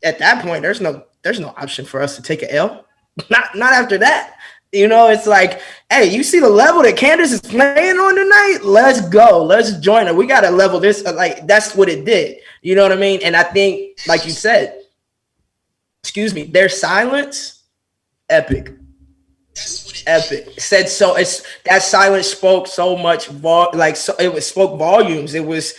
at that point, there's no option for us to take an L. Not after that. You know, it's like, hey, you see the level that Candace is playing on tonight? Let's go. Let's join her. We got to level this. Like, that's what it did. You know what I mean? And I think, like you said, excuse me, their silence, epic. Epic. Said so. It's that silence spoke so much. So it was spoke volumes. It was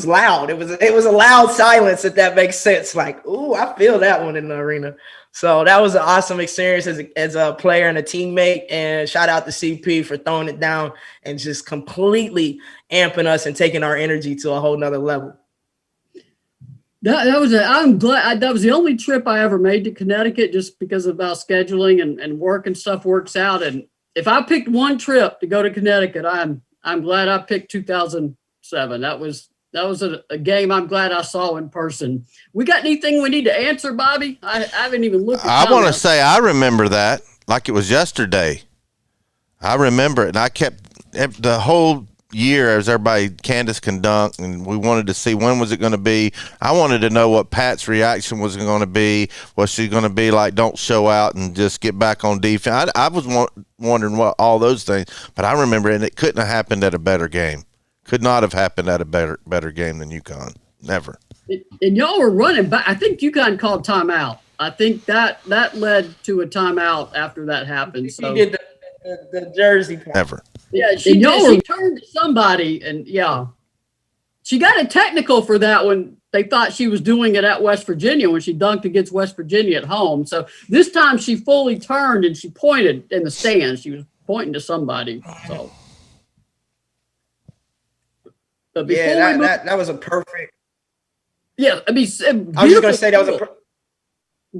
loud. It was a loud silence, if that makes sense. Like, ooh, I feel that one in the arena. So that was an awesome experience as a player and a teammate. And shout out to CP for throwing it down and just completely amping us and taking our energy to a whole nother level. I'm glad that was the only trip I ever made to Connecticut, just because of how scheduling and work and stuff works out. And if I picked one trip to go to Connecticut, I'm glad I picked 2007. That was a game I'm glad I saw in person. We got anything we need to answer, Bobby? I haven't even looked at I want to say I remember that like it was yesterday. I remember it, and I kept the whole year as everybody, Candace can dunk, and we wanted to see when was it going to be. I wanted to know what Pat's reaction was going to be. Was she going to be like, don't show out and just get back on defense? I was wondering what all those things, but I remember it, and it couldn't have happened at a better game. Could not have happened at a better game than UConn. Never. And y'all were running back. I think UConn called timeout. I think that led to a timeout after that happened. So He did the jersey part. Never. Yeah, she turned to somebody, and yeah, she got a technical for that when they thought she was doing it at West Virginia when she dunked against West Virginia at home. So this time she fully turned and she pointed in the stands. She was pointing to somebody. So, but that was a perfect. Yeah, I mean, I was just gonna say that was a.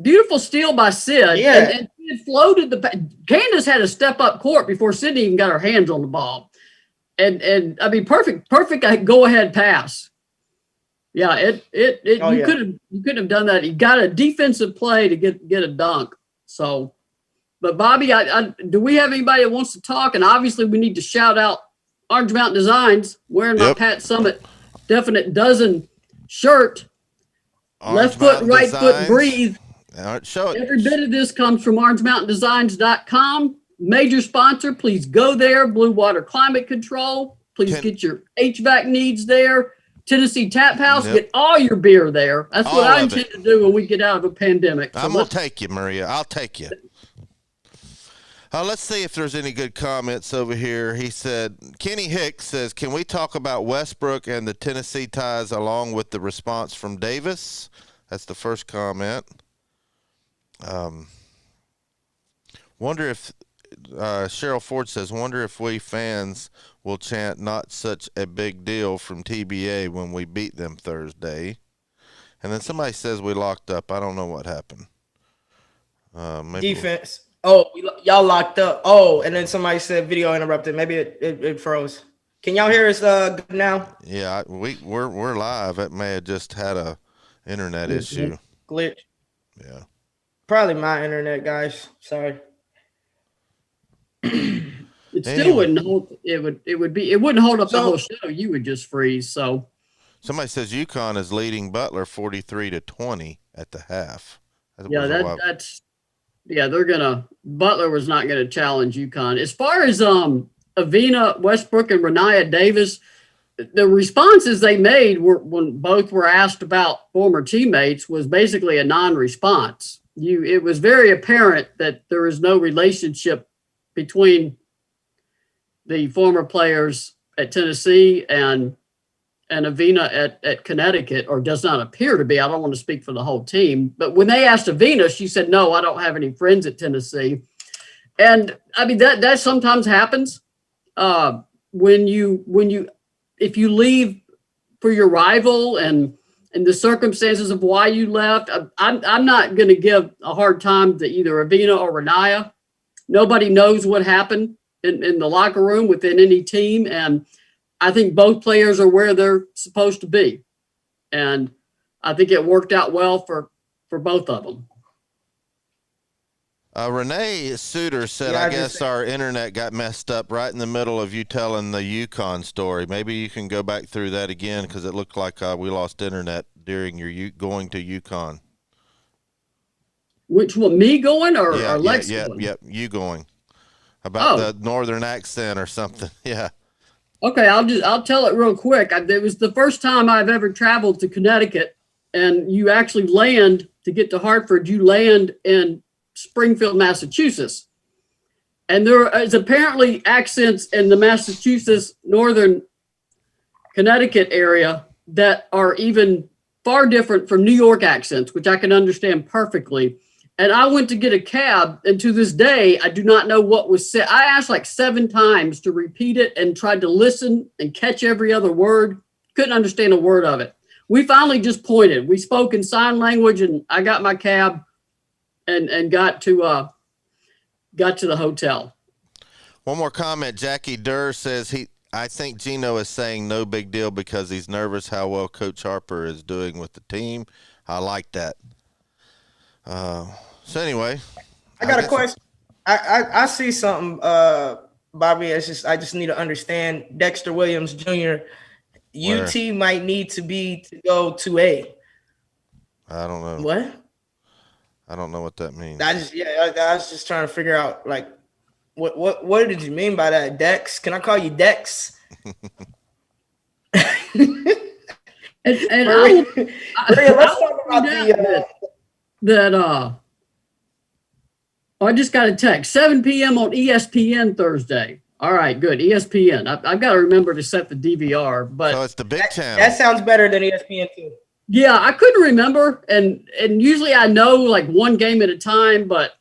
Beautiful steal by Sid. Yeah. And Sid floated Candace had to step up court before Sydney even got her hands on the ball. And I mean, perfect go ahead pass. Yeah, you couldn't have done that. You got a defensive play to get a dunk. So, but Bobby, do we have anybody that wants to talk? And obviously we need to shout out Orange Mountain Designs, wearing my Pat Summit Definite Dozen shirt. Left foot, right foot, breathe. Every bit of this comes from orangemountaindesigns.com. Major sponsor, please go there. Blue Water Climate Control. Please get your HVAC needs there. Tennessee Tap House, get all your beer there. That's what I intend to do when we get out of a pandemic. So I'm going to take you, Maria. I'll take you. Let's see if there's any good comments over here. He said, Kenny Hicks says, can we talk about Westbrook and the Tennessee ties along with the response from Davis? That's the first comment. Wonder if Cheryl Ford says, wonder if we fans will chant not such a big deal from TBA when we beat them Thursday. And then somebody says we locked up. I don't know what happened. Maybe defense. Y'all locked up. And then somebody said video interrupted. Maybe it froze. Can y'all hear us good now? Yeah, we're live. It may have just had a internet issue. Glitch. Yeah. Probably my internet, guys. Sorry. It still wouldn't hold. It wouldn't hold up the whole show. You would just freeze. So somebody says UConn is leading Butler 43-20 at the half. Butler was not gonna challenge UConn. As far as Avina Westbrook and Rania Davis, the responses they made were when both were asked about former teammates was basically a non-response. It was very apparent that there is no relationship between the former players at Tennessee and Avina at Connecticut, or does not appear to be. I don't want to speak for the whole team, but when they asked Avina, she said, no, I don't have any friends at Tennessee. And I mean, that sometimes happens if you leave for your rival and the circumstances of why you left. I'm not going to give a hard time to either Avina or Rania. Nobody knows what happened in the locker room within any team. And I think both players are where they're supposed to be. And I think it worked out well for both of them. Renee Suter said, Yeah, I guess our internet got messed up right in the middle of you telling the UConn story. Maybe you can go back through that again because it looked like we lost internet during your going to UConn. Which one, me going or Lex yeah, going? Yep, you going. About the northern accent or something. Yeah. Okay, I'll tell it real quick. It was the first time I've ever traveled to Connecticut, and you actually land to get to Hartford. You land in Springfield, Massachusetts. And there is apparently accents in the Massachusetts, northern Connecticut area that are even far different from New York accents, which I can understand perfectly. And I went to get a cab, and to this day, I do not know what was said. I asked like 7 times to repeat it and tried to listen and catch every other word. Couldn't understand a word of it. We finally just pointed. We spoke in sign language, and I got my cab and got to the hotel. One more comment. Jackie Durr says I think Gino is saying no big deal because he's nervous how well Coach Harper is doing with the team. I like that. So anyway, I got a question. I see something, Bobby. I just need to understand. Dexter Williams Jr. Where? UT might need to go to A. I don't know. What? I don't know what that means. I was just trying to figure out like what did you mean by that, Dex? Can I call you Dex? Let's talk about I just got a text, 7 p.m. on ESPN Thursday. All right, good. ESPN. I've got to remember to set the DVR, but so it's the Big Ten. That sounds better than ESPN too. Yeah, I couldn't remember, and usually I know like one game at a time, but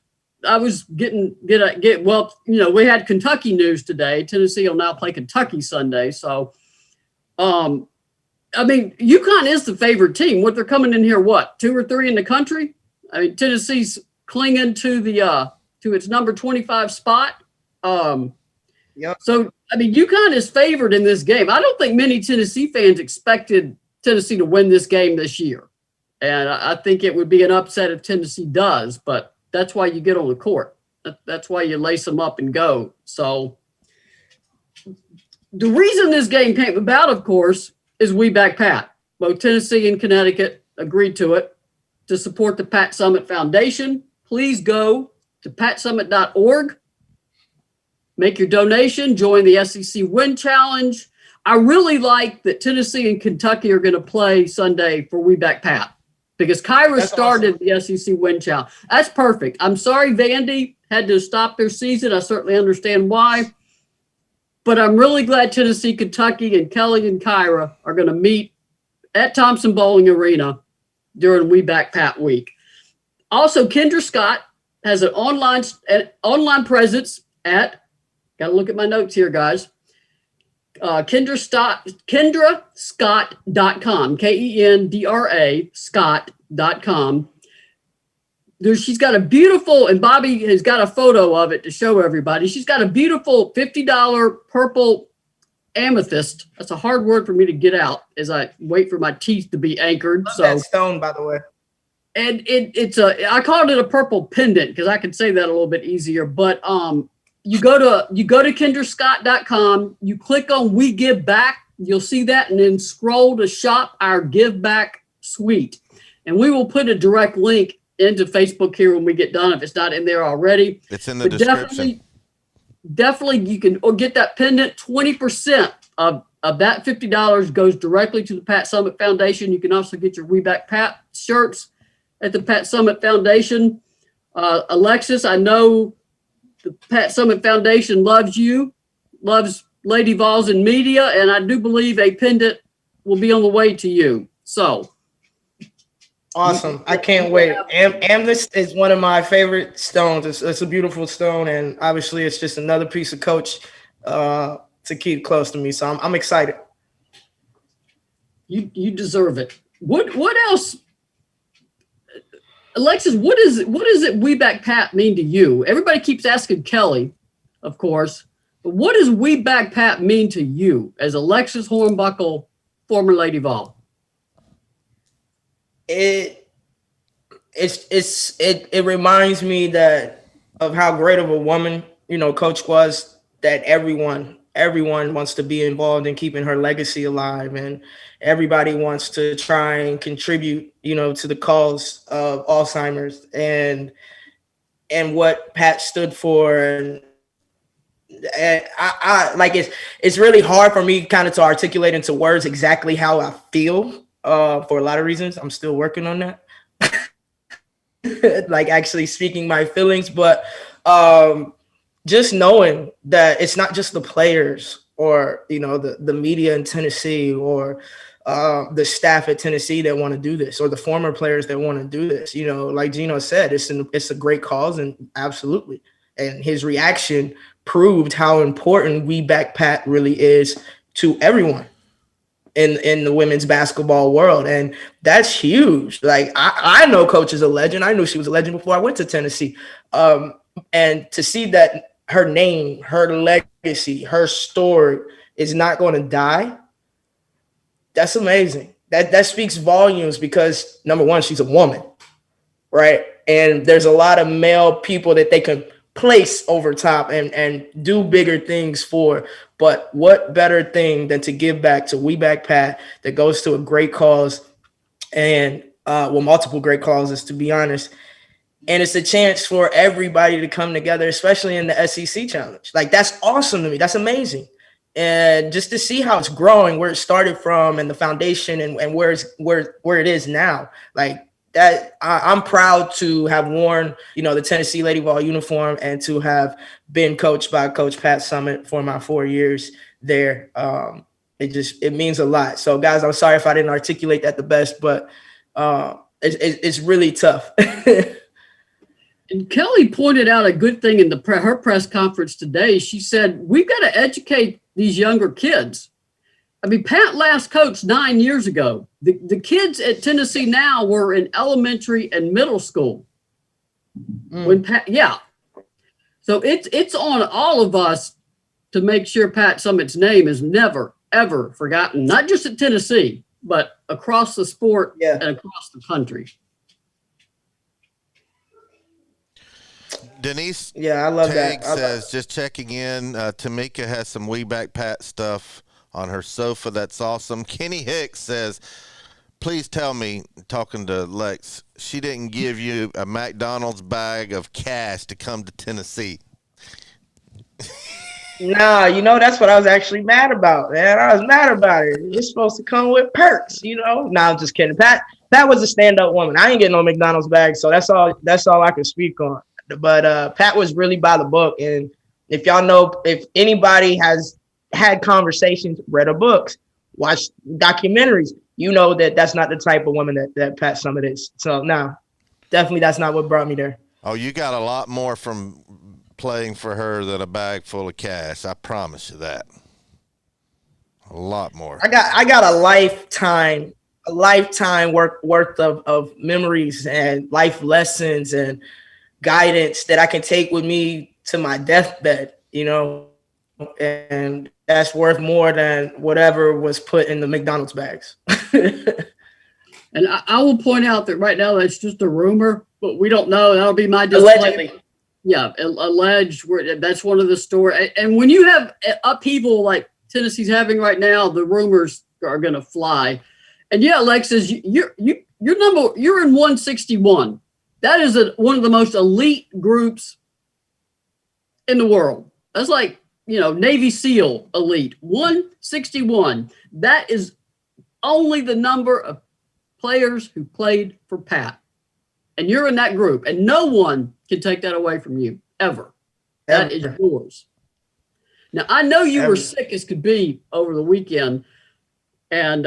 I was well, we had Kentucky news today. Tennessee will now play Kentucky Sunday, so UConn is the favorite team. What, they're coming in here, 2 or 3 in the country? I mean, Tennessee's clinging to to its number 25 spot. Yep. So UConn is favored in this game. I don't think many Tennessee fans expected Tennessee to win this game this year. And I think it would be an upset if Tennessee does, but that's why you get on the court. That's why you lace them up and go. So the reason this game came about, of course, is We Back Pat. Both Tennessee and Connecticut agreed to it to support the Pat Summitt Foundation. Please go to patsummit.org. Make your donation. Join the SEC Win Challenge. I really like that Tennessee and Kentucky are going to play Sunday for We Back Pat because Kyra started awesome. The SEC Win Challenge. That's perfect. I'm sorry Vandy had to stop their season. I certainly understand why. But I'm really glad Tennessee, Kentucky, and Kelly and Kyra are going to meet at Thompson Bowling Arena during We Back Pat week. Also, Kendra Scott has an online presence at, got to look at my notes here, guys, KendraScott.com, KENDRA Scott.com. She's got a beautiful, and Bobby has got a photo of it to show everybody. She's got a beautiful $50 purple amethyst. That's a hard word for me to get out as I wait for my teeth to be anchored. Love that stone, by the way. And I called it a purple pendant because I could say that a little bit easier. But you go to KendraScott.com, you click on We Give Back, you'll see that, and then scroll to shop our Give Back suite. And we will put a direct link into Facebook here when we get done if it's not in there already. It's in the description. Definitely you can get that pendant. 20% of that $50 goes directly to the Pat Summitt Foundation. You can also get your We Back Pat shirts at the Pat Summitt Foundation. Alexis, I know the Pat Summitt Foundation loves you, loves Lady Vols in media, and I do believe a pendant will be on the way to you. So awesome. I can't wait. Amethyst is one of my favorite stones. It's a beautiful stone, and obviously it's just another piece of Coach to keep close to me. So I'm excited. You deserve it. What else? Alexis, what does it We Back Pat mean to you? Everybody keeps asking Kelly, of course, but what does We Back Pat mean to you as Alexis Hornbuckle, former Lady Vol? It reminds me that of how great of a woman, Coach was, that everyone wants to be involved in keeping her legacy alive, and everybody wants to try and contribute, to the cause of Alzheimer's and what Pat stood for. And I like it's really hard for me kind of to articulate into words exactly how I feel for a lot of reasons. I'm still working on that. Like actually speaking my feelings, but just knowing that it's not just the players or the media in Tennessee or the staff at Tennessee that want to do this, or the former players that want to do this. Like Gino said, it's a great cause, and absolutely. And his reaction proved how important We Back Pat really is to everyone in the women's basketball world. And that's huge. Like I know Coach is a legend. I knew she was a legend before I went to Tennessee. And to see that her name, her legacy, her story is not going to die, that's amazing. That speaks volumes, because number one, she's a woman, right? And there's a lot of male people that they can place over top and do bigger things for. But what better thing than to give back to We Back Pat that goes to a great cause, and multiple great causes, to be honest. And it's a chance for everybody to come together, especially in the SEC Challenge. Like, that's awesome to me. That's amazing. And just to see how it's growing, where it started from, and the foundation, and where it is now, like that, I'm proud to have worn, the Tennessee Lady Vol uniform, and to have been coached by Coach Pat Summitt for my 4 years there. It means a lot. So guys, I'm sorry if I didn't articulate that the best, but it's really tough. And Kelly pointed out a good thing in her press conference today. She said, we've got to educate these younger kids. I mean, Pat last coached 9 years ago. The kids at Tennessee now were in elementary and middle school. When Pat, So it's on all of us to make sure Pat Summitt's name is never, ever forgotten, not just at Tennessee, but across the sport and across the country. Denise, I love that. Says, just checking in. Tamika has some We Back Pat stuff on her sofa. That's awesome. Kenny Hicks says, please tell me, talking to Lex, she didn't give you a McDonald's bag of cash to come to Tennessee. Nah, that's what I was actually mad about, man. I was mad about it. You're supposed to come with perks, Nah, I'm just kidding. Pat was a stand-up woman. I ain't getting no McDonald's bag, so that's all I can speak on. But Pat was really by the book. And if y'all know, if anybody has had conversations, read her books, watched documentaries, that's not the type of woman that Pat Summitt is. So no, definitely that's not what brought me there. Oh, you got a lot more from playing for her than a bag full of cash. I promise you that. A lot more. I got a lifetime worth of memories and life lessons and guidance that I can take with me to my deathbed, and that's worth more than whatever was put in the McDonald's bags. And I will point out that right now that's just a rumor, but we don't know. That'll be my disclaimer. Allegedly. Yeah, alleged. That's one of the stories. And when you have upheaval like Tennessee's having right now, the rumors are going to fly. And Alexis, you're in 161. That is one of the most elite groups in the world. That's like, Navy SEAL elite. 161. That is only the number of players who played for Pat. And you're in that group. And no one can take that away from you, ever. That is yours. Now, I know you were sick as could be over the weekend. And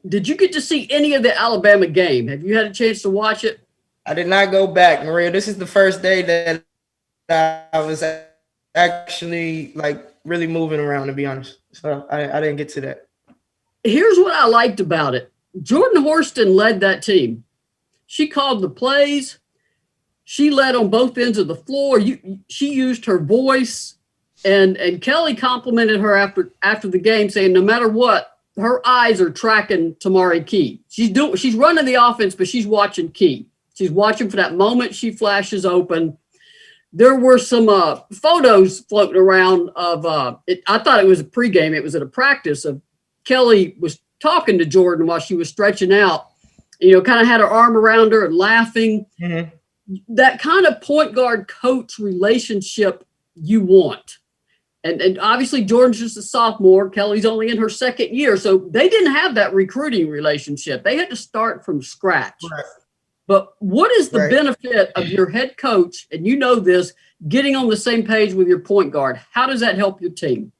did you get to see any of the Alabama game? Have you had a chance to watch it? I did not go back, Maria. This is the first day that I was actually really moving around, to be honest. So I didn't get to that. Here's what I liked about it. Jordan Horston led that team. She called the plays. She led on both ends of the floor. She used her voice, and Kelly complimented her after the game, saying no matter what, her eyes are tracking Tamari Key. She's running the offense, but she's watching Key. She's watching for that moment she flashes open. there were some photos floating around of I thought it was a pregame. It was at a practice of Kelly was talking to Jordan while she was stretching out, kind of had her arm around her and laughing. Mm-hmm. That kind of point guard coach relationship you want. And obviously Jordan's just a sophomore. Kelly's only in her second year. So they didn't have that recruiting relationship. They had to start from scratch. Right. But what is the benefit of your head coach, and you know this, getting on the same page with your point guard? How does that help your team?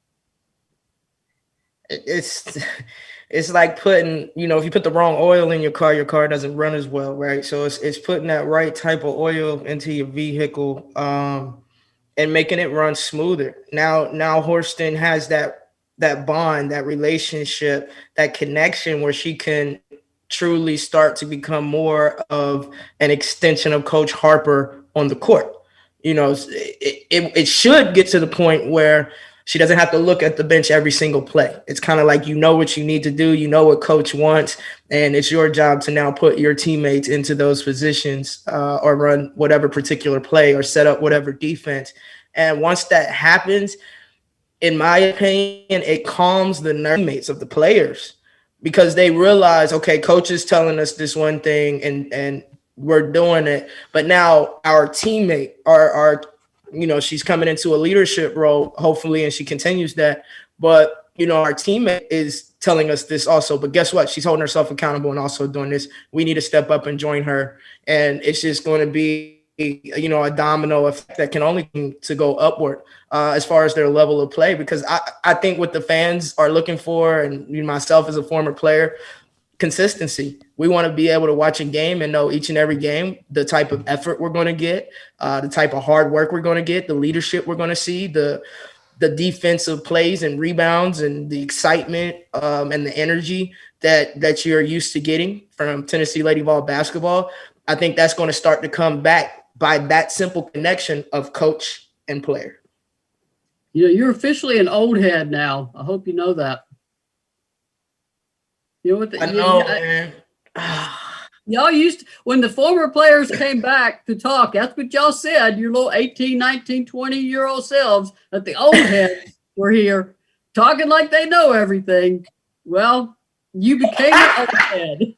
It's like putting, if you put the wrong oil in your car doesn't run as well, right? So it's putting that right type of oil into your vehicle and making it run smoother. Now Horston has that bond, that relationship, that connection where she can truly start to become more of an extension of Coach Harper on the court. It should get to the point where she doesn't have to look at the bench every single play. It's kind of like what you need to do, what coach wants, and it's your job to now put your teammates into those positions or run whatever particular play or set up whatever defense. And once that happens, in my opinion, it calms the teammates of the players because they realize, okay, coach is telling us this one thing and we're doing it. But now our teammate, our she's coming into a leadership role, hopefully, and she continues that. But, our teammate is telling us this also. But guess what? She's holding herself accountable and also doing this. We need to step up and join her. And it's just going to be, a domino effect that can only to go upward as far as their level of play. Because I think what the fans are looking for, and myself as a former player, consistency. We want to be able to watch a game and know each and every game the type of effort we're going to get, the type of hard work we're going to get, the leadership we're going to see, the defensive plays and rebounds and the excitement and the energy that you're used to getting from Tennessee Lady Vol basketball. I think that's going to start to come back by that simple connection of coach and player. You're officially an old head now. I hope you know that. I know, man. Y'all used to, when the former players came back to talk, that's what y'all said, your little 18, 19, 20-year-old selves, that the old heads were here talking like they know everything. Well, you became an old head.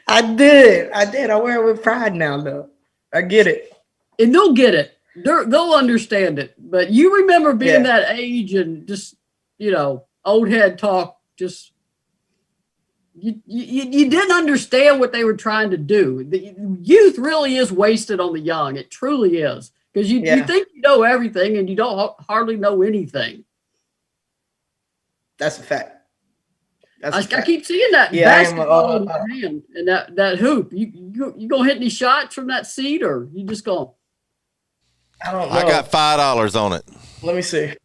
I did. I wear it with pride now, though. I get it. And they'll get it. They'll understand it. But you remember being that age and just, old head talk. Just you didn't understand what they were trying to do. The youth really is wasted on the young. It truly is, because you think you know everything and you don't hardly know anything. That's a fact. I keep seeing that basketball in your hand and that hoop. You gonna hit any shots from that seat, or you just gonna? I don't know. I got $5 on it. Let me see.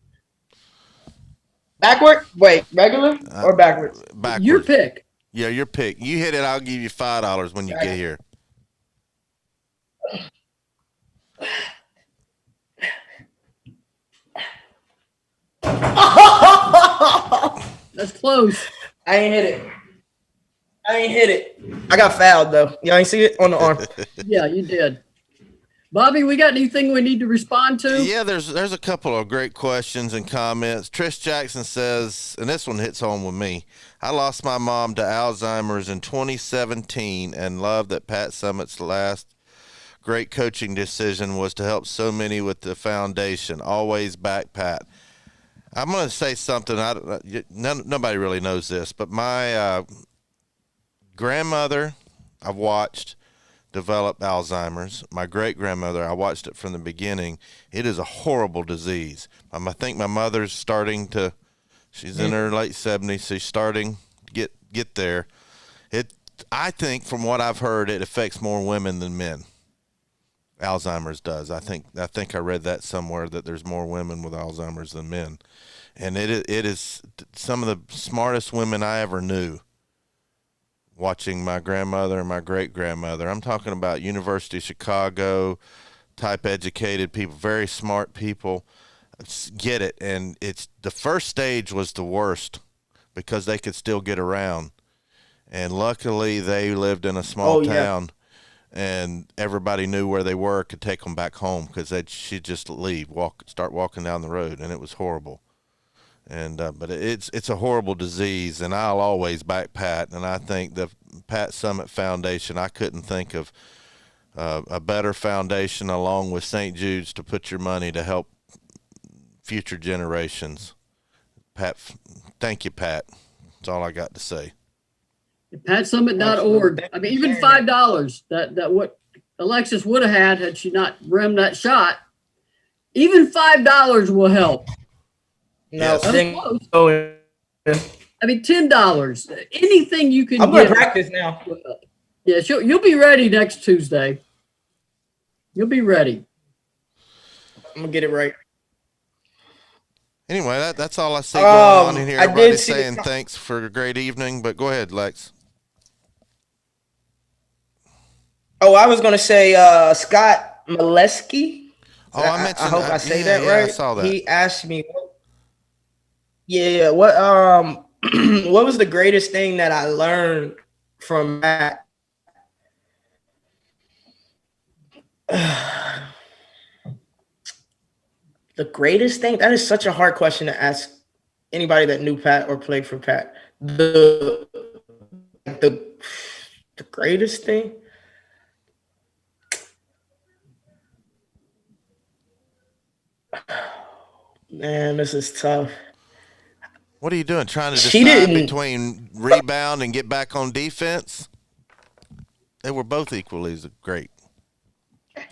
Backward? Wait, regular or backwards? Backwards. Your pick. Yeah, your pick. You hit it, I'll give you $5 when you get here. That's close. I ain't hit it. I got fouled, though. Y'all ain't see it on the arm. Yeah, you did. Bobby, we got anything we need to respond to? Yeah, there's a couple of great questions and comments. Trish Jackson says, and this one hits home with me, I lost my mom to Alzheimer's in 2017 and love that Pat Summitt's last great coaching decision was to help so many with the foundation. Always back Pat. I'm going to say something. Nobody really knows this, but my grandmother I've watched develop Alzheimer's. My great-grandmother, I watched it from the beginning. It is a horrible disease. I think my mother's starting to, she's in her late 70s, she's starting to get there. I think from what I've heard, it affects more women than men. Alzheimer's does. I think I read that somewhere, that there's more women with Alzheimer's than men. And it is some of the smartest women I ever knew. Watching my grandmother and my great-grandmother. I'm talking about University of Chicago type educated people, very smart people, get it. And it's the first stage was the worst because they could still get around. And luckily they lived in a small town and everybody knew where they were, could take them back home because she'd just leave, start walking down the road, and it was horrible. And but it's a horrible disease, and I'll always back Pat. And I think the Pat Summit Foundation, I couldn't think of a better foundation along with St. Jude's to put your money to help future generations. Pat, thank you, Pat. That's all I got to say. PatSummit.org. I mean, even $5 that what Alexis would have had she not rimmed that shot. Even $5 will help. No, I mean, $10. Anything you can. I'm going to practice now. Yeah, you'll be ready next Tuesday. You'll be ready. I'm going to get it right. Anyway, that's all I see going on in here. Everybody's saying thanks for a great evening, but go ahead, Lex. Oh, I was going to say Scott Molesky. Oh, I hope I say that right. I saw that. He asked me, what what was the greatest thing that I learned from Matt? The greatest thing? That is such a hard question to ask anybody that knew Pat or played for Pat. The greatest thing? Man, this is tough. What are you doing? Trying to decide between rebound and get back on defense? They were both equally as great.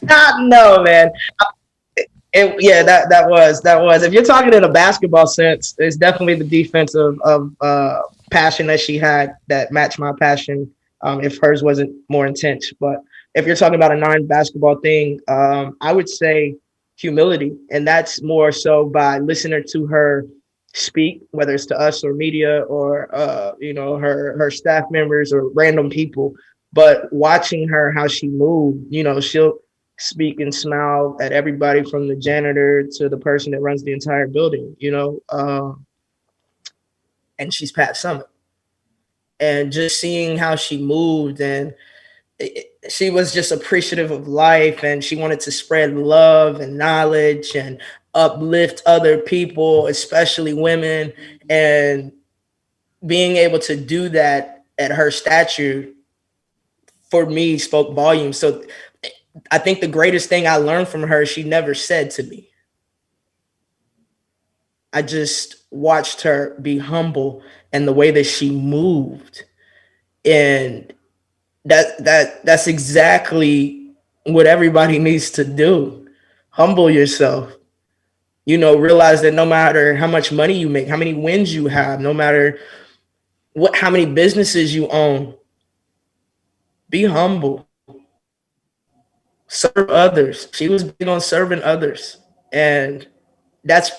No, man. That was. If you're talking in a basketball sense, it's definitely the defensive passion that she had that matched my passion. If hers wasn't more intense, but if you're talking about a non-basketball thing, I would say humility, and that's more so by listening to her speak, whether it's to us or media or her staff members or random people, but watching her how she moved. She'll speak and smile at everybody from the janitor to the person that runs the entire building, and she's Pat Summit, and just seeing how she moved, and she was just appreciative of life, and she wanted to spread love and knowledge and uplift other people, especially women, and being able to do that at her stature for me spoke volumes. So I think the greatest thing I learned from her, she never said to me. I just watched her be humble and the way that she moved. And that's exactly what everybody needs to do. Humble yourself. Realize that no matter how much money you make, how many wins you have, no matter how many businesses you own, be humble. Serve others. She was big on serving others. And that's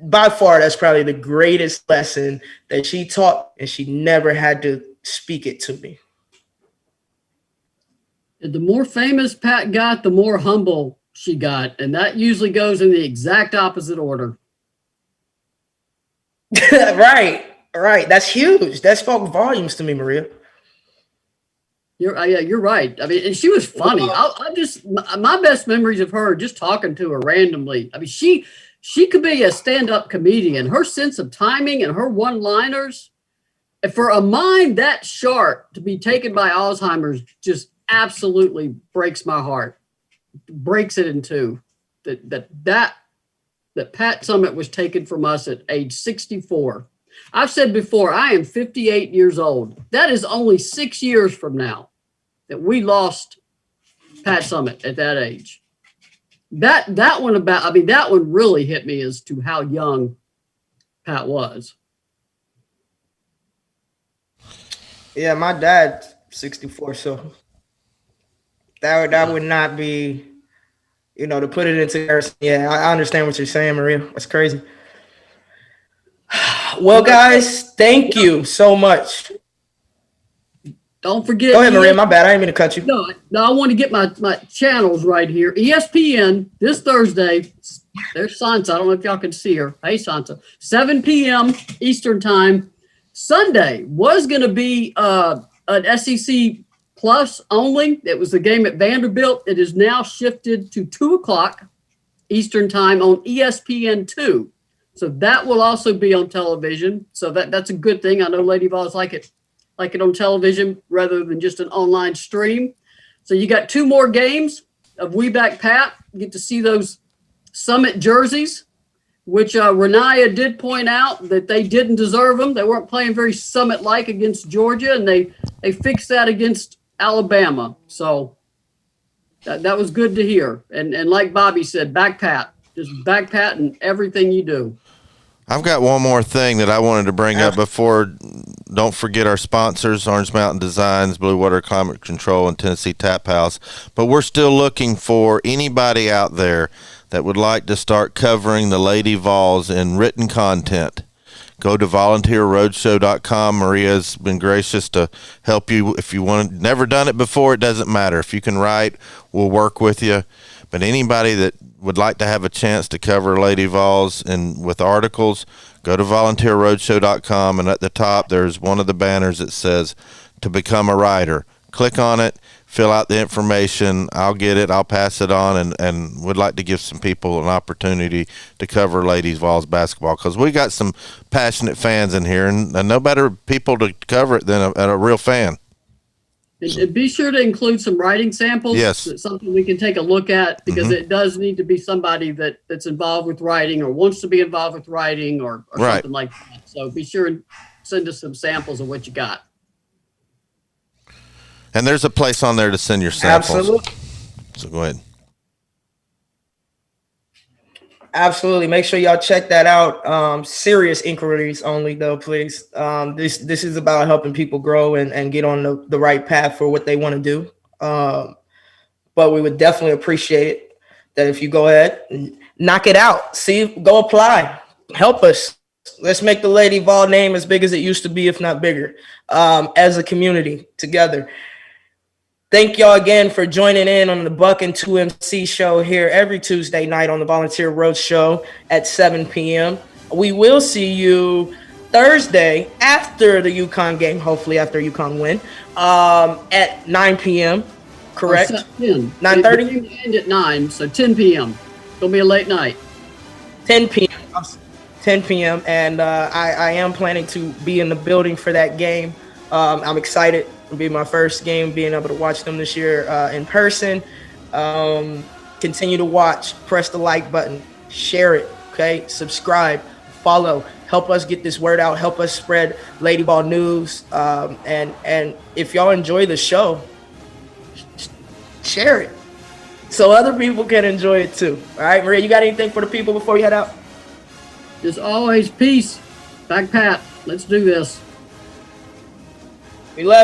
probably the greatest lesson that she taught, and she never had to speak it to me. The more famous Pat got, the more humble she got. And that usually goes in the exact opposite order. Right. That's huge. That spoke volumes to me, Maria. You're right. I mean, and she was funny. My best memories of her, just talking to her randomly. I mean, she could be a stand-up comedian. Her sense of timing and her one-liners, for a mind that sharp to be taken by Alzheimer's, just absolutely breaks my heart. Breaks it in two. That Pat Summit was taken from us at age 64. I've said before, I am 58 years old. That is only 6 years from now that we lost Pat Summit at that age. That one really hit me as to how young Pat was. Yeah, my dad's 64, so that would not be, to put it into comparison. Yeah, I understand what you're saying, Maria. That's crazy. Well, guys, thank you so much. Don't forget. Go ahead, Maria. My bad. I didn't mean to cut you. No, I want to get my channels right here. ESPN this Thursday. There's Sansa. I don't know if y'all can see her. Hey, Sansa. 7 p.m. Eastern time. Sunday was going to be an SEC Plus only. It was the game at Vanderbilt. It is now shifted to 2:00 Eastern time on ESPN2. So that will also be on television. So that's a good thing. I know Lady Vols like it on television rather than just an online stream. So you got 2 more games of We Back Pat. You get to see those Summit jerseys, which Renaya did point out that they didn't deserve them. They weren't playing very Summit-like against Georgia, and they fixed that against Alabama. So that was good to hear. And like Bobby said, back pat. Just back pat in everything you do. I've got one more thing that I wanted to bring up before. Don't forget our sponsors, Orange Mountain Designs, Blue Water Climate Control, and Tennessee Tap House. But we're still looking for anybody out there that would like to start covering the Lady Vols in written content. Go to volunteerroadshow.com. Maria's been gracious to help you. If you want, never done it before, it doesn't matter. If you can write, we'll work with you. But anybody that would like to have a chance to cover Lady Vols and with articles, go to volunteerroadshow.com, and at the top there's one of the banners that says to become a writer. Click on it, fill out the information. I'll get it, I'll pass it on, and would like to give some people an opportunity to cover Ladies Vols basketball, because we got some passionate fans in here, and no better people to cover it than a real fan. And be sure to include some writing samples. Yes. It's something we can take a look at, because it does need to be somebody that's involved with writing or wants to be involved with writing or Right. something like that. So be sure and send us some samples of what you got. And there's a place on there to send your samples. Absolutely. So go ahead. Absolutely. Make sure y'all check that out. Serious inquiries only, though, please. This is about helping people grow and get on the right path for what they want to do. But we would definitely appreciate it that if you go ahead and knock it out, go apply, help us. Let's make the Lady Vol name as big as it used to be, if not bigger, as a community together. Thank y'all again for joining in on the Buck and 2MC show here every Tuesday night on the Volunteer Road Show at 7 p.m. We will see you Thursday after the UConn game, hopefully after UConn win, at 9 p.m. Correct? 9:30? The game end at 9, so 10 p.m. It'll be a late night. 10 p.m. 10 p.m. And I am planning to be in the building for that game. I'm excited. It'll be my first game being able to watch them this year in person. Continue to watch, press the like button, share it, okay? Subscribe, follow, help us get this word out, help us spread Lady Ball news. And if y'all enjoy the show, share it so other people can enjoy it too. All right, Maria, you got anything for the people before you head out? As always, peace. Back pat. Let's do this. We love